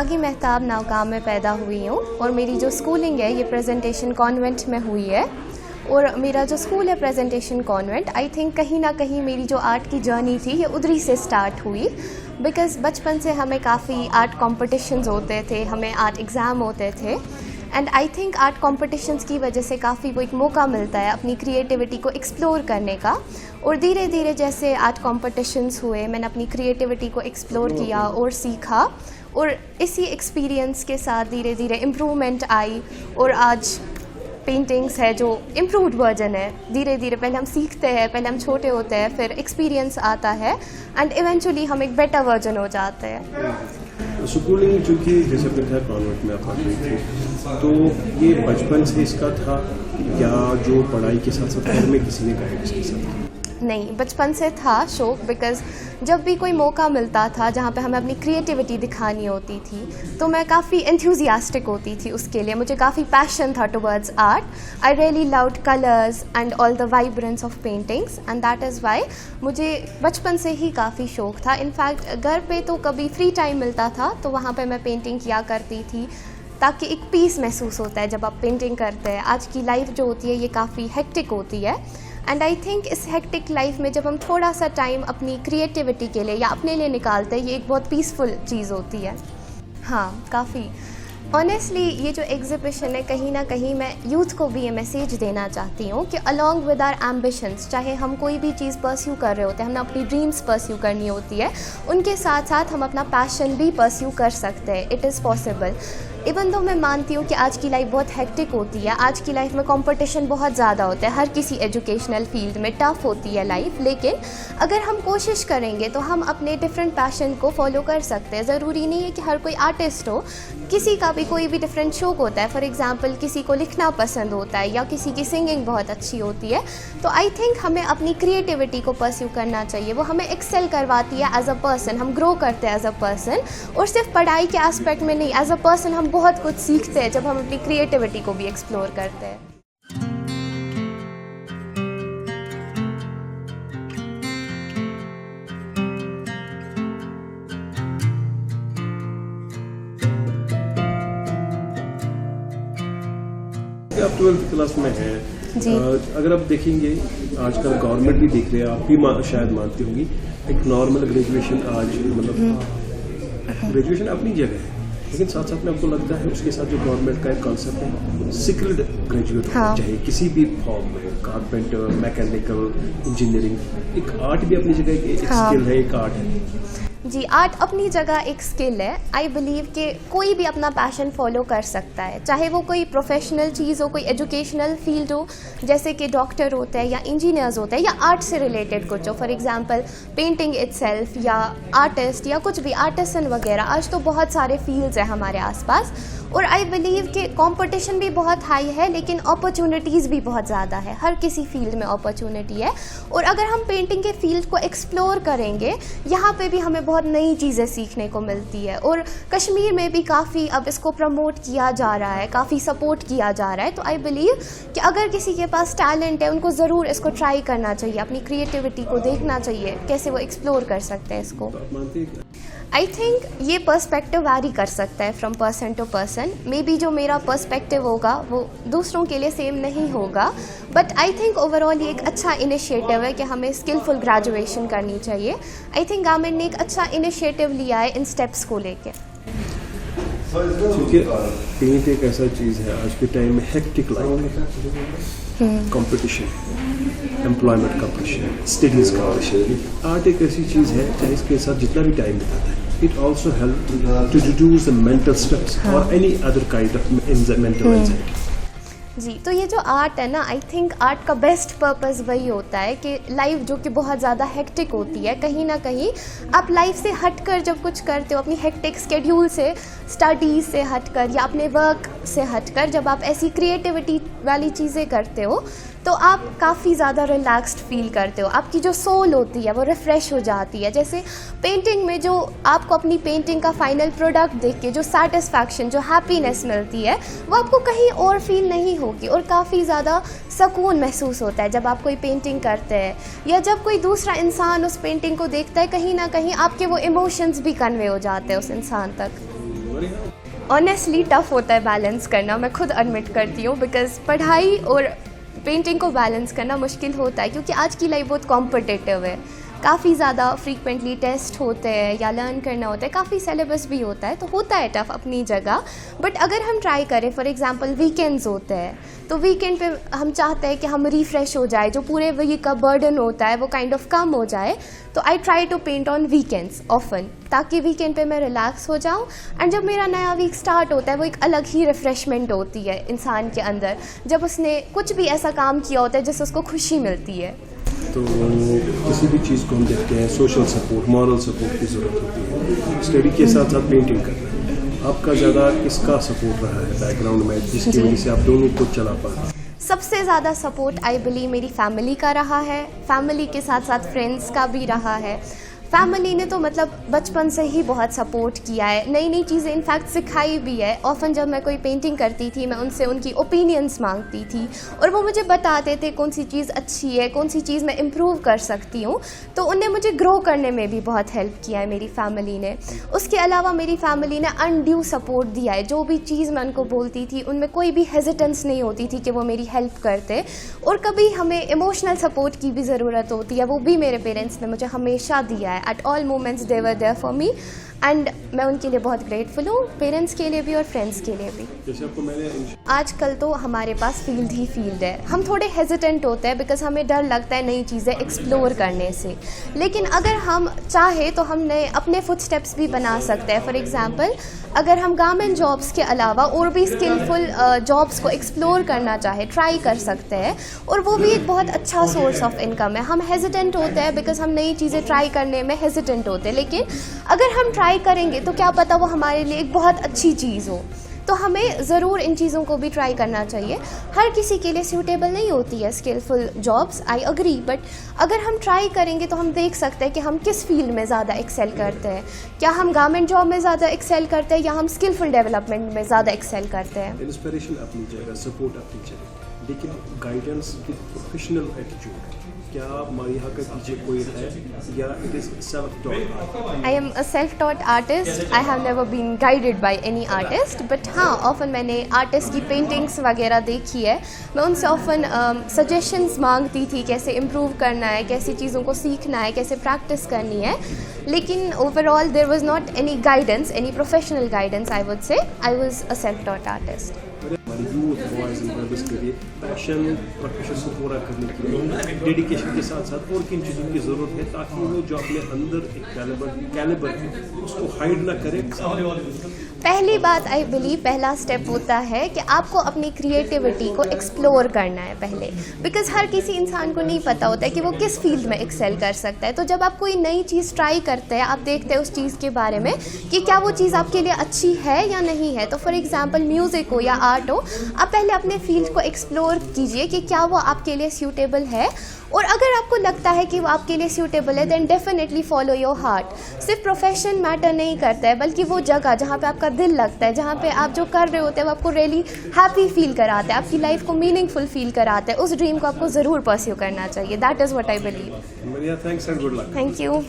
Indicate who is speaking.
Speaker 1: रागी मेहताब नौगाम में पैदा हुई हूँ और मेरी जो स्कूलिंग है ये प्रेजेंटेशन कॉन्वेंट में हुई है। और मेरा जो स्कूल है प्रेजेंटेशन कॉन्वेंट, आई थिंक कहीं ना कहीं मेरी जो आर्ट की जर्नी थी ये उधरी से स्टार्ट हुई। बिकॉज़ बचपन से हमें काफ़ी आर्ट कॉम्पिटिशन्स होते थे, हमें आर्ट एग्ज़ाम होते थे, and I think art competitions की वजह से काफ़ी वो एक मौका मिलता है अपनी क्रिएटिविटी को एक्सप्लोर करने का। और धीरे धीरे जैसे आर्ट कॉम्पिटिशन्स हुए, मैंने अपनी क्रिएटिविटी को एक्सप्लोर किया और सीखा, और इसी एक्सपीरियंस के साथ धीरे धीरे इम्प्रूवमेंट आई। और आज पेंटिंग्स है जो इम्प्रूव्ड वर्जन है। धीरे धीरे पहले हम सीखते हैं, पहले हम छोटे होते हैं, फिर एक्सपीरियंस आता है एंड इवेंचुअली हम एक बेटर वर्जन हो जाते हैं।
Speaker 2: स्कूलिंग चूँकि जैसे था कॉन्वेंट में आप पढ़ रही थी, तो ये बचपन से इसका था या जो पढ़ाई के साथ साथ घर में किसी ने गाइड इसके साथ?
Speaker 1: नहीं, बचपन से था शौक। बिकॉज़ जब भी कोई मौका मिलता था जहाँ पे हमें अपनी क्रिएटिविटी दिखानी होती थी तो मैं काफ़ी एंथुजियास्टिक होती थी उसके लिए। मुझे काफ़ी पैशन था towards art. I really loved colours and all the vibrance of paintings, and that is why मुझे बचपन से ही काफ़ी शौक था। इनफैक्ट घर पे तो कभी फ्री टाइम मिलता था तो वहाँ पे मैं पेंटिंग किया करती थी, ताकि एक पीस महसूस होता है जब आप पेंटिंग करते हैं। आज की लाइफ जो होती है ये काफ़ी हेक्टिक होती है, एंड आई थिंक इस हेक्टिक लाइफ में जब हम थोड़ा सा टाइम अपनी क्रिएटिविटी के लिए या अपने लिए निकालते हैं, ये एक बहुत पीसफुल चीज़ होती है। हाँ, काफ़ी ऑनेस्टली ये जो एग्जीबिशन है, कहीं ना कहीं मैं यूथ को भी ये मैसेज देना चाहती हूँ कि अलॉन्ग विद आर एम्बिशंस, चाहे हम कोई भी चीज़ परस्यू कर रहे होते हैं, हमने अपनी ड्रीम्स परस्यू करनी होती है, उनके साथ साथ हम अपना पैशन भी परस्यू कर सकते हैं। It is possible. Even though मैं मानती हूँ कि आज की लाइफ बहुत हेक्टिक होती है, आज की लाइफ में कंपटीशन बहुत ज़्यादा होता है, हर किसी एजुकेशनल फील्ड में टफ़ होती है लाइफ, लेकिन अगर हम कोशिश करेंगे तो हम अपने डिफरेंट पैशन को फॉलो कर सकते हैं। ज़रूरी नहीं है कि हर कोई आर्टिस्ट हो, किसी का भी कोई भी डिफरेंट शौक होता है। फॉर एग्जांपल किसी को लिखना पसंद होता है या किसी की सिंगिंग बहुत अच्छी होती है, तो आई थिंक हमें अपनी क्रिएटिविटी को परस्यू करना चाहिए। वो हमें एक्सेल करवाती है एज अ पर्सन, हम ग्रो करते हैं एज अ पर्सन, और सिर्फ पढ़ाई के एस्पेक्ट में नहीं, एज अ पर्सन हम बहुत कुछ सीखते हैं जब हम अपनी क्रिएटिविटी को भी एक्सप्लोर करते हैं।
Speaker 2: आप 12th क्लास में हैं
Speaker 1: जी।
Speaker 2: अगर आप देखेंगे आजकल गवर्नमेंट भी देख रहे हैं, आप भी शायद मानती होंगी, एक नॉर्मल ग्रेजुएशन आज मतलब ग्रेजुएशन अपनी जगह है, लेकिन साथ साथ में आपको लगता है उसके साथ जो गवर्नमेंट का एक कॉन्सेप्ट है स्किल्ड ग्रेजुएट होना चाहिए किसी भी फॉर्म में, कारपेंटर, मैकेनिकल, इंजीनियरिंग। एक आर्ट भी अपनी जगह एक स्किल है, एक आर्ट है।
Speaker 1: जी, आर्ट अपनी जगह एक स्किल है। आई बिलीव कि कोई भी अपना पैशन फॉलो कर सकता है, चाहे वो कोई प्रोफेशनल चीज़ हो, कोई एजुकेशनल फील्ड हो, जैसे कि डॉक्टर होता है या इंजीनियर्स होता है, या आर्ट से रिलेटेड कुछ हो, फॉर एग्जांपल पेंटिंग इटसेल्फ, या आर्टिस्ट, या कुछ भी आर्टिसन वगैरह। आज तो बहुत सारे फील्ड्स हैं हमारे आसपास, और आई बिलीव कि कंपटीशन भी बहुत हाई है, लेकिन अपॉर्चुनिटीज़ भी बहुत ज़्यादा है। हर किसी फील्ड में अपॉर्चुनिटी है, और अगर हम पेंटिंग के फील्ड को एक्सप्लोर करेंगे, यहाँ पे भी हमें बहुत नई चीज़ें सीखने को मिलती है। और कश्मीर में भी काफ़ी अब इसको प्रमोट किया जा रहा है, काफ़ी सपोर्ट किया जा रहा है। तो आई बिलीव कि अगर किसी के पास टैलेंट है, उनको ज़रूर इसको ट्राई करना चाहिए, अपनी क्रिएटिविटी को देखना चाहिए कैसे वो एक्सप्लोर कर सकते हैं इसको। आई थिंक ये पर्सपेक्टिव वैरी कर सकता है from person to person. Maybe जो मेरा पर्सपेक्टिव होगा वो दूसरों के लिए सेम नहीं होगा, बट आई थिंक ओवरऑल ये एक अच्छा इनिशिएटिव है कि हमें स्किलफुल ग्रेजुएशन करनी चाहिए। आई थिंक गवर्नमेंट ने एक अच्छा इनिशिएटिव लिया है इन स्टेप्स को लेके।
Speaker 2: क्योंकि पेंट एक ऐसा चीज़ है आज के टाइम में, hectic life, competition, employment competition, studies competition. Art एक ऐसी चीज़ है चाहे इसके साथ जितना भी टाइम बिताता है, it also helps to reduce the mental stress or any other kind of mental anxiety.
Speaker 1: जी, तो ये जो आर्ट है ना, आई थिंक आर्ट का बेस्ट पर्पस वही होता है कि लाइफ जो कि बहुत ज़्यादा हेक्टिक होती है, कहीं ना कहीं आप लाइफ से हटकर जब कुछ करते हो, अपनी हेक्टिक स्केड्यूल से, स्टडीज़ से हटकर या अपने वर्क से हटकर, जब आप ऐसी क्रिएटिविटी वाली चीज़ें करते हो तो आप काफ़ी ज़्यादा रिलैक्स्ड फील करते हो। आपकी जो सोल होती है वो रिफ़्रेश हो जाती है। जैसे पेंटिंग में जो आपको अपनी पेंटिंग का फाइनल प्रोडक्ट देख के जो सैटिस्फैक्शन, जो हैप्पीनेस मिलती है, वो आपको कहीं और फील नहीं होगी, और काफ़ी ज़्यादा सुकून महसूस होता है जब आप कोई पेंटिंग करते हैं, या जब कोई दूसरा इंसान उस पेंटिंग को देखता है, कहीं ना कहीं आपके वो इमोशंस भी कन्वे हो जाते हैं उस इंसान तक। ऑनेस्टली टफ होता है बैलेंस करना, मैं खुद एडमिट करती हूँ, बिकॉज पढ़ाई और पेंटिंग को बैलेंस करना मुश्किल होता है क्योंकि आज की लाइफ बहुत कॉम्पिटिटिव है। काफ़ी ज़्यादा फ्रीक्वेंटली टेस्ट होते हैं या लर्न करना होता है, काफ़ी सिलेबस भी होता है, तो होता है टफ अपनी जगह। बट अगर हम ट्राई करें, फॉर एग्जांपल वीकेंड्स होते हैं, तो वीकेंड पे हम चाहते हैं कि हम रिफ़्रेश हो जाए, जो पूरे वीक का बर्डन होता है वो काइंड ऑफ कम हो जाए। तो I try to paint on weekends often, ताकि वीकेंड पे मैं रिलैक्स हो जाऊँ। एंड जब मेरा नया वीक स्टार्ट होता है वो एक अलग ही रिफ़्रेशमेंट होती है इंसान के अंदर, जब उसने कुछ भी ऐसा काम किया होता है जिससे उसको खुशी मिलती है।
Speaker 2: तो किसी भी चीज़ को हम देखते हैं सोशल सपोर्ट, मॉरल सपोर्ट की ज़रूरत होती है। स्टडी के साथ साथ पेंटिंग करना, आपका ज़्यादा किसका सपोर्ट रहा है बैकग्राउंड में जिसकी वजह से आप दोनों को चला पाए?
Speaker 1: सबसे ज़्यादा सपोर्ट आई बिलीव मेरी फैमिली का रहा है, फैमिली के साथ साथ फ्रेंड्स का भी रहा है। फैमिली ने तो मतलब बचपन से ही बहुत सपोर्ट किया है, नई नई चीज़ें इनफैक्ट सिखाई भी है। ऑफन जब मैं कोई पेंटिंग करती थी मैं उनसे उनकी ओपिनियंस मांगती थी और वो मुझे बताते थे कौन सी चीज़ अच्छी है, कौन सी चीज़ मैं इम्प्रूव कर सकती हूँ। तो उनने मुझे ग्रो करने में भी बहुत हेल्प किया है मेरी फैमिली ने। उसके अलावा मेरी फैमिली ने अनड्यू सपोर्ट दिया है, जो भी चीज़ मैं उनको बोलती थी उनमें कोई भी हेजिटेंस नहीं होती थी कि वो मेरी हेल्प करते। और कभी हमें इमोशनल सपोर्ट की भी ज़रूरत होती है, वो भी मेरे पेरेंट्स ने मुझे हमेशा दिया है। At all moments they were there for me and मैं उनके लिए बहुत ग्रेटफुल हूँ, पेरेंट्स के लिए भी और फ्रेंड्स के लिए भी।
Speaker 2: जैसे आपको मैंने
Speaker 1: आजकल तो हमारे पास फील्ड ही फील्ड है, हम थोड़े हेजिटेंट होते हैं बिकॉज हमें डर लगता है नई चीज़ें एक्सप्लोर करने से। लेकिन अगर हम चाहे तो हम नए अपने फुटस्टेप्स भी बना सकते हैं। फॉर एग्जांपल अगर हम गवर्नमेंट जॉब्स के अलावा और भी स्किलफुल जॉब्स को एक्सप्लोर करना चाहे, ट्राई कर सकते हैं, और वो भी एक बहुत अच्छा सोर्स ऑफ इनकम है। हम हेजिटेंट होते हैं बिकॉज हम नई चीज़ें ट्राई करने में हेजिटेंट होते हैं, लेकिन अगर हम ट्राई करेंगे तो क्या पता वो हमारे लिए एक बहुत अच्छी चीज़ हो। तो हमें ज़रूर इन चीज़ों को भी ट्राई करना चाहिए। हर किसी के लिए सूटेबल नहीं होती है skilful jobs, I agree, but अगर हम ट्राई करेंगे तो हम देख सकते हैं कि हम किस फील्ड में ज़्यादा एक्सेल करते हैं। क्या हम गवर्नमेंट जॉब में ज़्यादा एक्सेल करते हैं या हम स्किलफुल डेवलपमेंट में ज़्यादा एक्सेल करते हैं।
Speaker 2: इंस्पिरेशन अपनी जगह, सपोर्ट अपनी जगह, लेकिन गाइडेंस विद प्रोफेशनल एटीट्यूड, क्या मारिया के पीछे कोई है या it is self taught?
Speaker 1: I am a self taught artist, I have never been guided by any artist, but हाँ ऑफन मैंने आर्टिस्ट की पेंटिंग्स वगैरह देखी है। मैं उनसे ऑफन सजेशंस मांगती थी कैसे इम्प्रूव करना है, कैसी चीज़ों को सीखना है, कैसे प्रैक्टिस करनी है। लेकिन overall there was not any guidance, any professional guidance. I would say I was a self taught artist.
Speaker 2: हमारे यूथ बॉयज़ एंड गर्ल्स के लिए पैशन और पैशन को पूरा करने के लिए डेडिकेशन के साथ साथ और किन चीज़ों की ज़रूरत है ताकि वो जो अपने अंदर एक कैलिबर है उसको हाइड ना करे?
Speaker 1: पहली बात आई बिलीव पहला स्टेप होता है कि आपको अपनी क्रिएटिविटी को एक्सप्लोर करना है पहले, बिकॉज हर किसी इंसान को नहीं पता होता है कि वो किस फील्ड में एक्सेल कर सकता है। तो जब आप कोई नई चीज़ ट्राई करते हैं, आप देखते हैं उस चीज़ के बारे में कि क्या वो चीज़ आपके लिए अच्छी है या नहीं है। तो फॉर एग्जांपल म्यूज़िक हो या आर्ट हो, आप पहले अपने फील्ड को एक्सप्लोर कीजिए कि क्या वो आपके लिए सूटेबल है, और अगर आपको लगता है कि वो आपके लिए सूटेबल है then definitely follow your heart. सिर्फ प्रोफेशन मैटर नहीं करता है, बल्कि वो जगह जहाँ पे आपका दिल लगता है, जहाँ पे आप जो कर रहे होते हैं वो आपको रियली हैप्पी फील कराता है, आपकी लाइफ को मीनिंगफुल फील कराता है, उस ड्रीम को आपको ज़रूर परस्यू करना चाहिए। That is what I believe.
Speaker 2: Thanks and good luck.
Speaker 1: Thank you.